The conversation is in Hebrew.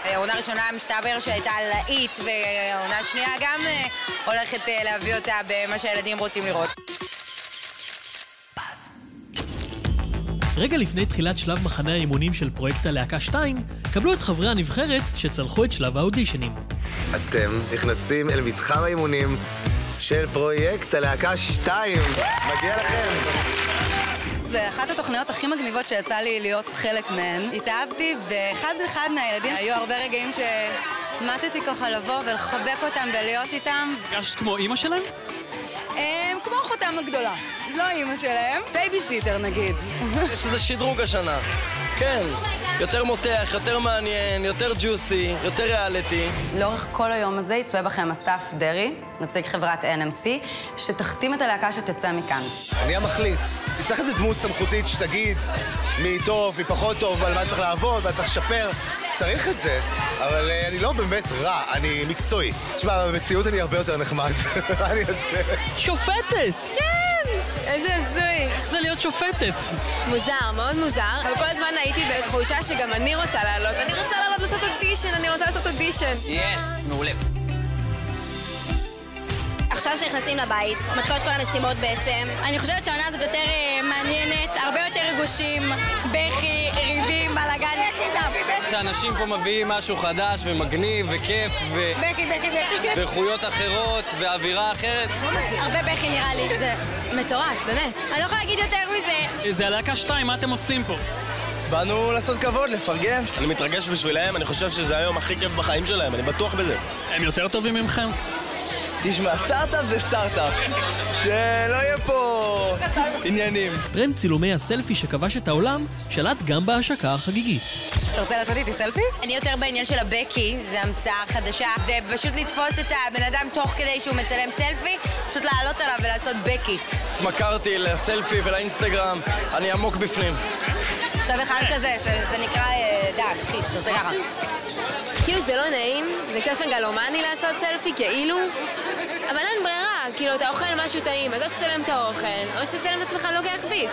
העונה הראשונה מסתבר שהייתה להיט, והעונה השנייה גם הולכת להביא אותה במה שהילדים רוצים לראות. רגע לפני תחילת שלב מחנה האימונים של פרויקט הלהקה 2, קבלו את חברי הנבחרת שצלחו את שלב האודישנים. אתם נכנסים אל מתחם האימונים של פרויקט הלהקה 2. מגיע לכם. זה אחת התוכניות הכי מגניבות שיצא לי להיות חלק מהן. התאהבתי באחד מהילדים. היו הרבה רגעים שמתתי ככה לבוא ולחבק אותם ולהיות איתם. הרגשת כמו אימא שלהם? כמו אחותם הגדולה. לא אימא שלהם. בייביסיטר נגיד. יש איזה שדרוג השנה. כן. יותר מותח, יותר מעניין, יותר ג'וסי, יותר ריאליטי. לאורך כל היום הזה יצפה בכם אסף דרי, נציג חברת NMC, שתחתים את הלהקה שתצא מכאן. אני המחליץ. תצטרך איזה דמות סמכותית שתגיד מי טוב, מי פחות טוב, על מה צריך לעבוד, מה צריך לשפר. צריך את זה, אבל אני לא באמת רע, אני מקצועי. תשמע, במציאות אני הרבה יותר נחמד. מה אני אעשה? שופטת! כן! איזה הזוי. איך זה להיות שופטת? מוזר, מאוד מוזר, אבל כל הזמן הייתי בתחושה שגם אני רוצה לעלות. אני רוצה לעלות לעשות אודישן, יס, מעולה. עכשיו שנכנסים לבית, מתחילות כל המשימות בעצם. אני חושבת שהעונה הזאת יותר מעניינת, הרבה יותר רגושים, בכי, ריבים, בלאגן, סתם. שאנשים פה מביאים משהו חדש ומגניב וכיף ואיכויות אחרות ואווירה אחרת. הרבה בכי נראה לי, זה מטורף, באמת. אני לא יכולה להגיד יותר מזה. זה הלהקה 2, מה אתם עושים פה? באנו לעשות כבוד, לפרגן. אני מתרגש בשבילם, אני חושב שזה היום הכי כיף בחיים שלהם, אני בטוח בזה. הם יותר טובים ממכם? תשמע, סטארט-אפ זה סטארט-אפ. שלא יהיה פה עניינים. טרנד צילומי הסלפי שכבש את העולם שלט גם בהשקה החגיגית. אתה רוצה לעשות איתי סלפי? אני יותר בעניין של הבקי, זה המצאה חדשה. זה פשוט לתפוס את הבן אדם תוך כדי שהוא מצלם סלפי, פשוט לעלות עליו ולעשות בקי. התמכרתי לסלפי ולאינסטגרם, אני עמוק בפנים. עכשיו אחד כזה, שזה נקרא דג, חיש, אתה עושה ככה. כאילו זה לא נעים, זה קצת מגלומני לעשות סלפי, כאילו. אבל אין ברירה, כאילו אתה אוכל משהו טעים, אז או שתצלם את האוכל, או שתצלם את עצמך לוקח ביס.